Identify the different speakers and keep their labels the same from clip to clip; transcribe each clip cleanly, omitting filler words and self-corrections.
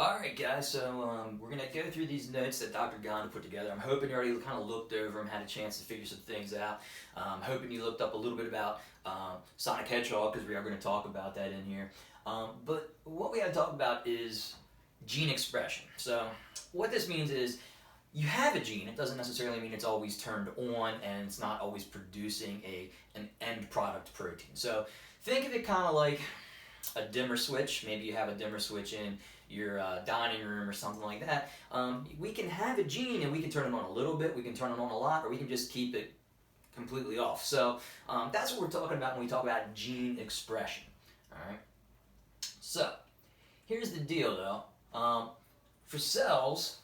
Speaker 1: Alright guys, so we're going to go through these notes that Dr. Gonda put together. I'm hoping you already kind of looked over them, had a chance to figure some things out. I'm hoping you looked up a little bit about Sonic Hedgehog, because we are going to talk about that in here. But what we have to talk about is gene expression. So what this means is you have a gene. It doesn't necessarily mean it's always turned on and it's not always producing an end product protein. So think of it kind of like a dimmer switch. Maybe you have a dimmer switch in your dining room or something like that. We can have a gene and we can turn it on a little bit, we can turn it on a lot, or we can just keep it completely off. So that's what we're talking about when we talk about gene expression. Alright? So here's the deal though. For cells,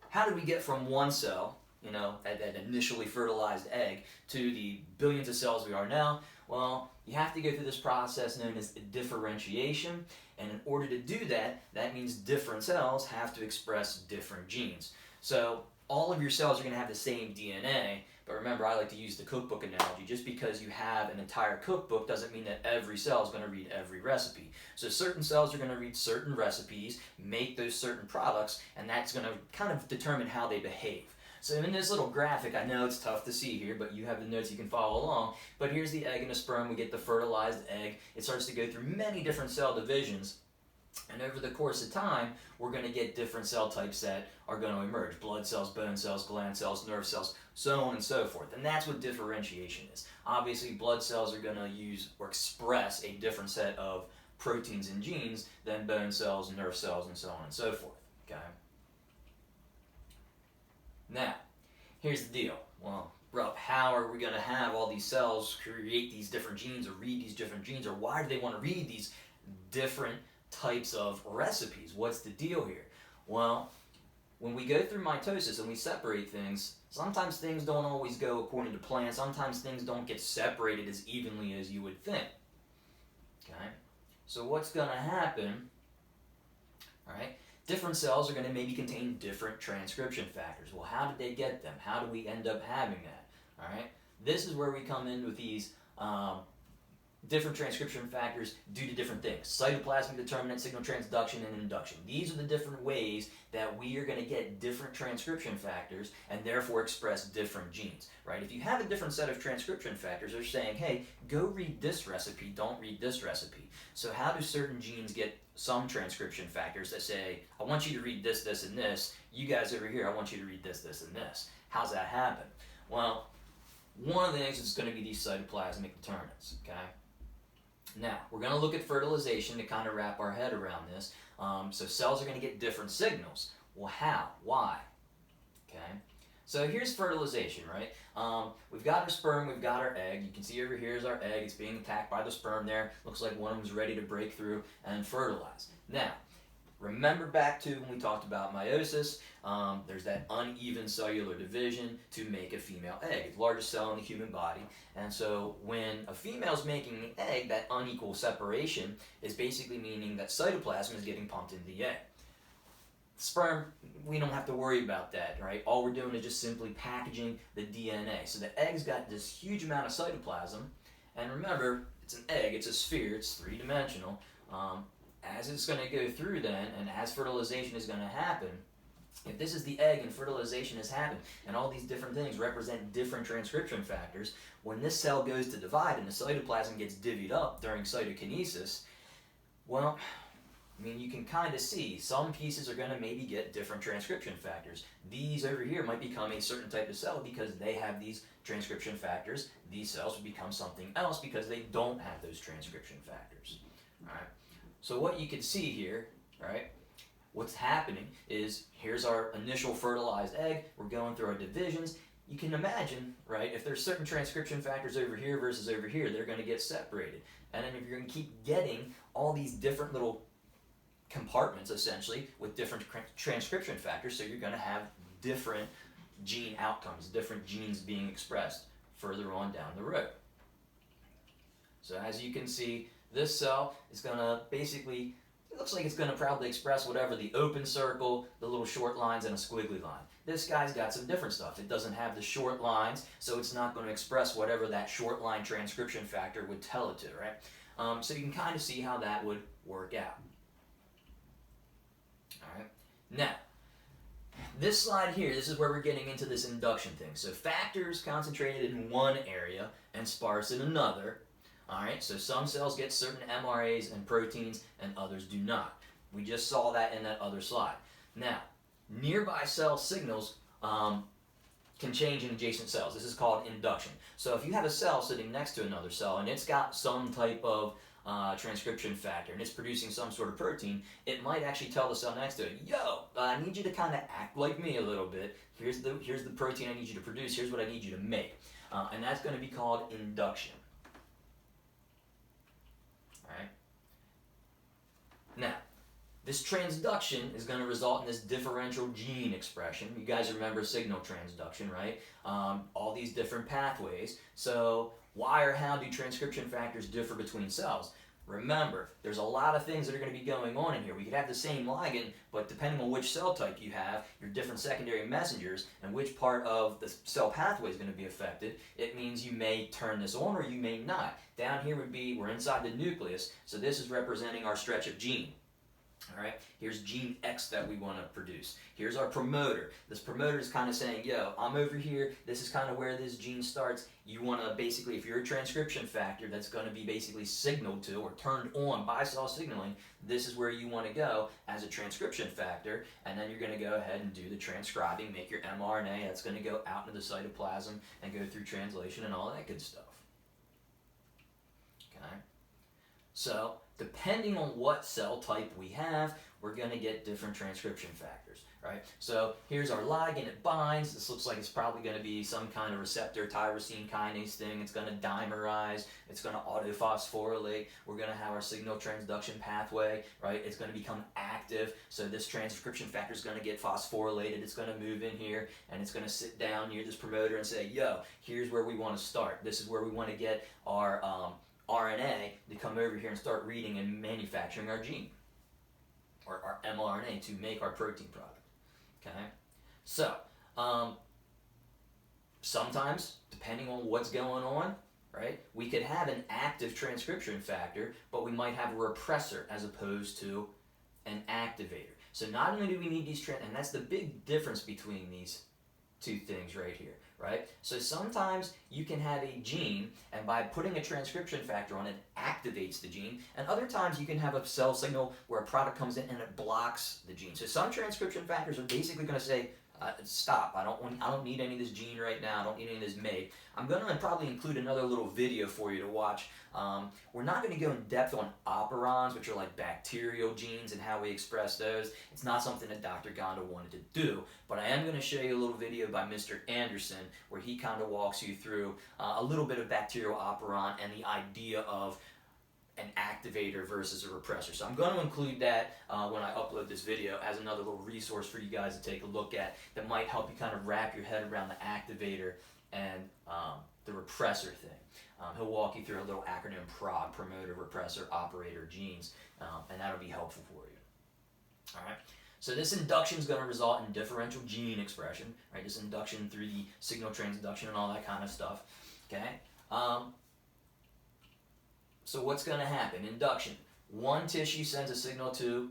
Speaker 1: how do we get from one cell, you know, that initially fertilized egg, to the billions of cells we are now? Well, you have to go through this process known as differentiation, and in order to do that, that means different cells have to express different genes. So all of your cells are going to have the same DNA, but remember, I like to use the cookbook analogy. Just because you have an entire cookbook doesn't mean that every cell is going to read every recipe. So certain cells are going to read certain recipes, make those certain products, and that's going to kind of determine how they behave. So in this little graphic, I know it's tough to see here, but you have the notes, you can follow along. But here's the egg and the sperm. We get the fertilized egg. It starts to go through many different cell divisions. And over the course of time, we're going to get different cell types that are going to emerge. Blood cells, bone cells, gland cells, nerve cells, so on and so forth. And that's what differentiation is. Obviously, blood cells are going to use or express a different set of proteins and genes than bone cells, nerve cells, and so on and so forth. Okay? Now, here's the deal. Well, Rob, how are we going to have all these cells create these different genes or read these different genes, or why do they want to read these different types of recipes? What's the deal here? Well, when we go through mitosis and we separate things, sometimes things don't always go according to plan. Sometimes things don't get separated as evenly as you would think. Okay? So what's going to happen, all right? Different cells are going to maybe contain different transcription factors. Well, how did they get them? How do we end up having that? All right? This is where we come in with these different transcription factors due to different things. Cytoplasmic determinant, signal transduction, and induction. These are the different ways that we are going to get different transcription factors and therefore express different genes. Right? If you have a different set of transcription factors, they're saying, hey, go read this recipe, don't read this recipe. So how do certain genes get some transcription factors that say, I want you to read this, this, and this. You guys over here, I want you to read this, this, and this. How's that happen? Well, one of the things is going to be these cytoplasmic determinants. Okay? Now, we're going to look at fertilization to kind of wrap our head around this. So cells are going to get different signals. Well, how? Why? Okay? So here's fertilization, right? We've got our sperm, we've got our egg. You can see over here is our egg. It's being attacked by the sperm there. Looks like one of them is ready to break through and fertilize. Now, remember back to when we talked about meiosis. There's that uneven cellular division to make a female egg. It's the largest cell in the human body. And so when a female's making an egg, that unequal separation is basically meaning that cytoplasm is getting pumped into the egg. Sperm, we don't have to worry about that, right? All we're doing is just simply packaging the DNA. So the egg's got this huge amount of cytoplasm, and remember, it's an egg, it's a sphere, it's three-dimensional. As it's going to go through then, and as fertilization is going to happen, if this is the egg and fertilization has happened, and all these different things represent different transcription factors, when this cell goes to divide and the cytoplasm gets divvied up during cytokinesis, well, I mean, you can kind of see some pieces are going to maybe get different transcription factors. These over here might become a certain type of cell because they have these transcription factors. These cells will become something else because they don't have those transcription factors. All right. So what you can see here, right, what's happening is here's our initial fertilized egg. We're going through our divisions. You can imagine, right, if there's certain transcription factors over here versus over here, they're going to get separated. And then if you're going to keep getting all these different little compartments, essentially, with different transcription factors, so you're going to have different gene outcomes, different genes being expressed further on down the road. So as you can see, this cell is going to basically, it looks like it's going to probably express whatever the open circle, the little short lines, and a squiggly line. This guy's got some different stuff. It doesn't have the short lines, so it's not going to express whatever that short line transcription factor would tell it to, right? So you can kind of see how that would work out. All right. Now, this slide here, this is where we're getting into this induction thing. So factors concentrated in one area and sparse in another. All right, so some cells get certain mRNAs and proteins and others do not. We just saw that in that other slide. Now, nearby cell signals can change in adjacent cells. This is called induction. So if you have a cell sitting next to another cell and it's got some type of transcription factor and it's producing some sort of protein, it might actually tell the cell next to it, yo, I need you to kind of act like me a little bit. Here's the protein I need you to produce. Here's what I need you to make. And that's going to be called induction. All right. Now, this transduction is going to result in this differential gene expression. You guys remember signal transduction, right? All these different pathways. So why or how do transcription factors differ between cells? Remember, there's a lot of things that are going to be going on in here. We could have the same ligand, but depending on which cell type you have, your different secondary messengers, and which part of the cell pathway is going to be affected, it means you may turn this on or you may not. Down here would be, we're inside the nucleus, so this is representing our stretch of gene. All right, here's gene X that we want to produce. Here's our promoter. This promoter is kind of saying, yo, I'm over here. This is kind of where this gene starts. You want to basically, if you're a transcription factor that's going to be basically signaled to or turned on by cell signaling, this is where you want to go as a transcription factor. And then you're going to go ahead and do the transcribing, make your mRNA. That's going to go out into the cytoplasm and go through translation and all that good stuff. Okay, so depending on what cell type we have, we're going to get different transcription factors, right? So here's our ligand, it binds. This looks like it's probably going to be some kind of receptor, tyrosine kinase thing. It's going to dimerize. It's going to autophosphorylate. We're going to have our signal transduction pathway, right? It's going to become active. So this transcription factor is going to get phosphorylated. It's going to move in here, and it's going to sit down near this promoter and say, yo, here's where we want to start. This is where we want to get our RNA to come over here and start reading and manufacturing our gene, or our mRNA to make our protein product. Okay, so sometimes, depending on what's going on, right, we could have an active transcription factor, but we might have a repressor as opposed to an activator. So not only do we need these and that's the big difference between these two things right here, right? So sometimes you can have a gene, and by putting a transcription factor on it, activates the gene, and other times you can have a cell signal where a product comes in and it blocks the gene. So some transcription factors are basically going to say, stop, I don't need any of this gene right now, I don't need any of this make. I'm going to probably include another little video for you to watch. We're not going to go in depth on operons, which are like bacterial genes and how we express those. It's not something that Dr. Gonda wanted to do, but I am going to show you a little video by Mr. Anderson where he kind of walks you through a little bit of bacterial operon and the idea of an activator versus a repressor. So I'm going to include that when I upload this video as another little resource for you guys to take a look at that might help you kind of wrap your head around the activator and the repressor thing. He'll walk you through a little acronym PROG, promoter, repressor, operator, genes, and that'll be helpful for you. All right. So this induction is going to result in differential gene expression, right? This induction through the signal transduction and all that kind of stuff. Okay. So what's going to happen? Induction. One tissue sends a signal to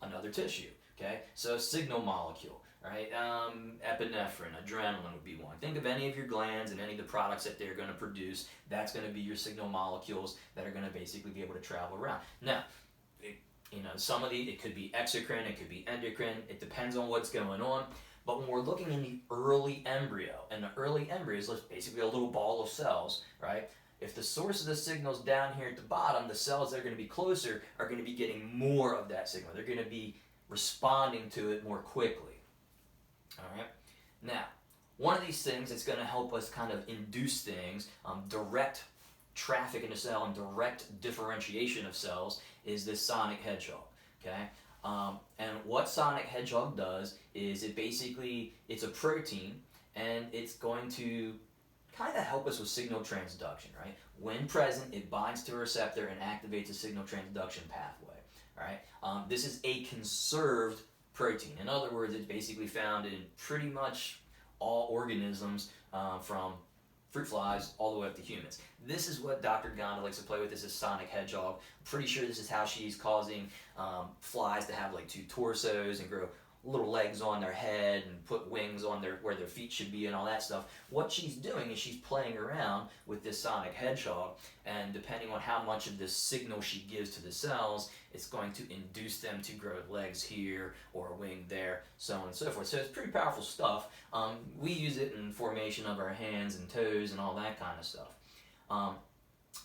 Speaker 1: another tissue. Okay. So a signal molecule. Right, epinephrine, adrenaline would be one. Think of any of your glands and any of the products that they're going to produce. That's going to be your signal molecules that are going to basically be able to travel around. Now, some of it could be exocrine, it could be endocrine. It depends on what's going on. But when we're looking in the early embryo, and the early embryo is basically a little ball of cells, right? If the source of the signal is down here at the bottom, the cells that are going to be closer are going to be getting more of that signal. They're going to be responding to it more quickly. All right. Now, one of these things that's going to help us kind of induce things, direct traffic in the cell and direct differentiation of cells is this sonic hedgehog. Okay. And what sonic hedgehog does is it's a protein, and it's going to kind of help us with signal transduction, right? When present, it binds to a receptor and activates a signal transduction pathway. All right. This is a conserved protein. In other words, it's basically found in pretty much all organisms, from fruit flies all the way up to humans. This is what Dr. Gonda likes to play with. This is sonic hedgehog. I'm pretty sure this is how she's causing flies to have like two torsos and grow little legs on their head and put wings on where their feet should be and all that stuff. What she's doing is she's playing around with this sonic hedgehog, and depending on how much of this signal she gives to the cells, it's going to induce them to grow legs here or a wing there, so on and so forth. So it's pretty powerful stuff. We use it in formation of our hands and toes and all that kind of stuff.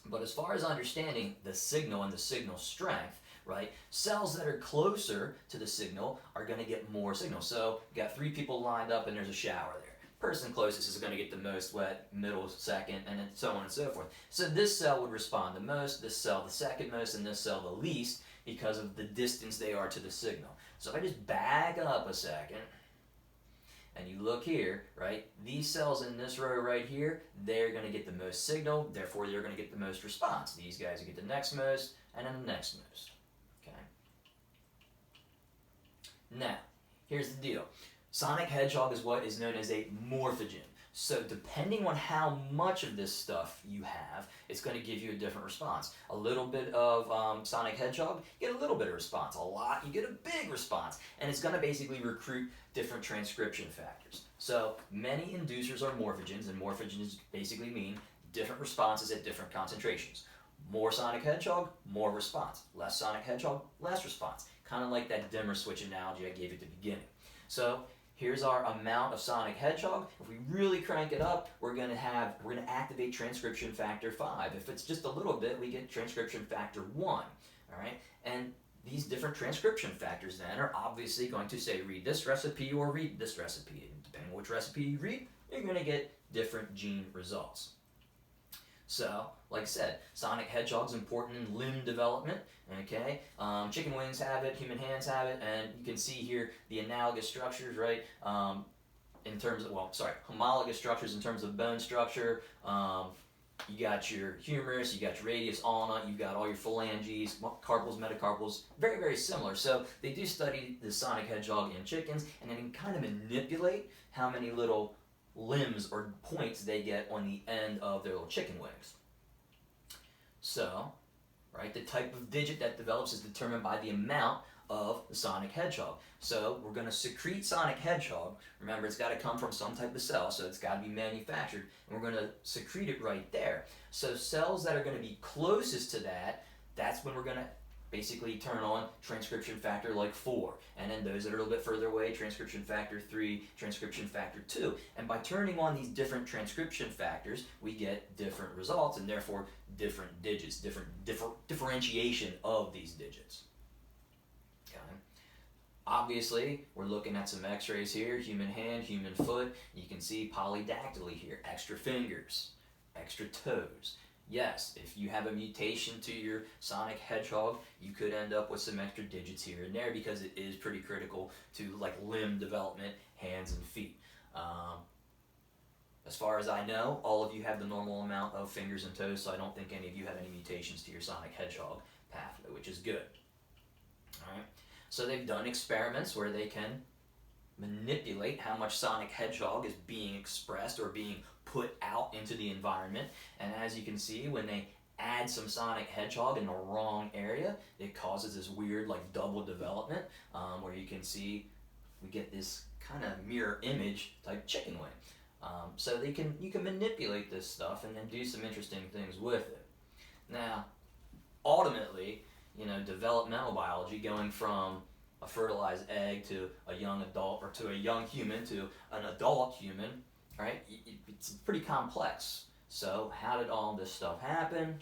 Speaker 1: But as far as understanding the signal and the signal strength, right, cells that are closer to the signal are going to get more signal. So you got 3 people lined up and there's a shower there. Person closest is going to get the most wet, middle second, and then so on and so forth. So this cell would respond the most, this cell the second most, and this cell the least because of the distance they are to the signal. So if I just back up a second, and you look here, right, these cells in this row right here, they're going to get the most signal, therefore they're going to get the most response. These guys will get the next most, and then the next most. Okay. Now, here's the deal. Sonic hedgehog is what is known as a morphogen. So depending on how much of this stuff you have, it's going to give you a different response. A little bit of sonic hedgehog, you get a little bit of response. A lot, you get a big response. And it's going to basically recruit different transcription factors. So many inducers are morphogens, and morphogens basically mean different responses at different concentrations. More sonic hedgehog, more response. Less sonic hedgehog, less response. Kind of like that dimmer switch analogy I gave at the beginning. So here's our amount of sonic hedgehog. If we really crank it up, we're going to activate transcription factor 5. If it's just a little bit, we get transcription factor 1. All right? And these different transcription factors then are obviously going to say read this recipe or read this recipe. And depending on which recipe you read, you're going to get different gene results. So, like I said, sonic hedgehog's important in limb development, okay? Chicken wings have it, human hands have it, and you can see here the analogous structures, right? In terms of, homologous structures in terms of bone structure. You got your humerus, you got your radius, ulna, you've got all your phalanges, carpals, metacarpals, very, very similar. So they do study the sonic hedgehog in chickens, and they can kind of manipulate how many little limbs or points they get on the end of their little chicken wings. So, right, the type of digit that develops is determined by the amount of the sonic hedgehog. So we're going to secrete sonic hedgehog. Remember, it's got to come from some type of cell, so it's got to be manufactured, and we're going to secrete it right there. So cells that are going to be closest to that, that's when we're going to basically turn on transcription factor like 4, and then those that are a little bit further away, transcription factor 3, transcription factor 2. And by turning on these different transcription factors, we get different results, and therefore different digits, differentiation of these digits. Okay. Obviously, we're looking at some x-rays here, human hand, human foot. You can see polydactyly here, extra fingers, extra toes. Yes, if you have a mutation to your sonic hedgehog, you could end up with some extra digits here and there because it is pretty critical to like limb development, hands and feet. As far as I know, all of you have the normal amount of fingers and toes, so I don't think any of you have any mutations to your sonic hedgehog pathway, which is good. All right. So they've done experiments where they can manipulate how much sonic hedgehog is being expressed or being put out into the environment, and as you can see, when they add some sonic hedgehog in the wrong area, it causes this weird like double development where you can see we get this kind of mirror image type chicken wing. So you can manipulate this stuff and then do some interesting things with it. Now, ultimately, developmental biology, going from a fertilized egg to a young adult, or to a young human to an adult human, right? It's pretty complex. So how did all this stuff happen?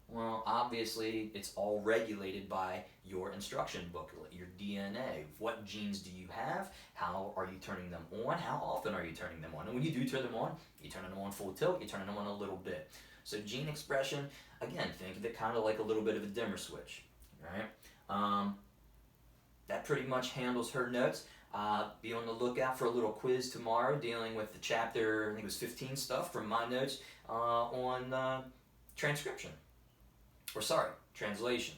Speaker 1: Well, obviously, it's all regulated by your instruction booklet, your DNA. What genes do you have? How are you turning them on? How often are you turning them on? And when you do turn them on, you turn them on full tilt, you turn them on a little bit. So gene expression, again, think of it kind of like a little bit of a dimmer switch, right? That pretty much handles her notes. Be on the lookout for a little quiz tomorrow dealing with the chapter, I think it was 15 stuff from my notes on transcription. Or sorry, translation.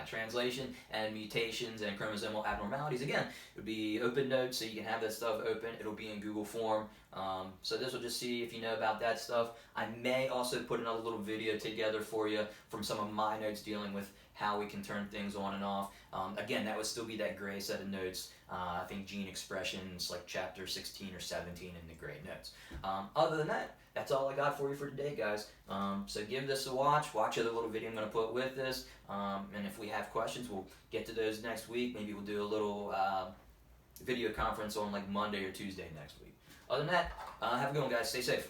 Speaker 1: Translation and mutations and chromosomal abnormalities. Again, it would be open notes, so you can have that stuff open. It'll be in Google form. So this will just see if you know about that stuff. I may also put another little video together for you from some of my notes dealing with how we can turn things on and off. Again, that would still be that gray set of notes. I think gene expressions like chapter 16 or 17 in the gray notes. Other than that, that's all I got for you for today, guys. So give this a watch. Watch the little video I'm going to put with this. And if we have questions, we'll get to those next week. Maybe we'll do a little video conference on like Monday or Tuesday next week. Other than that, have a good one, guys. Stay safe.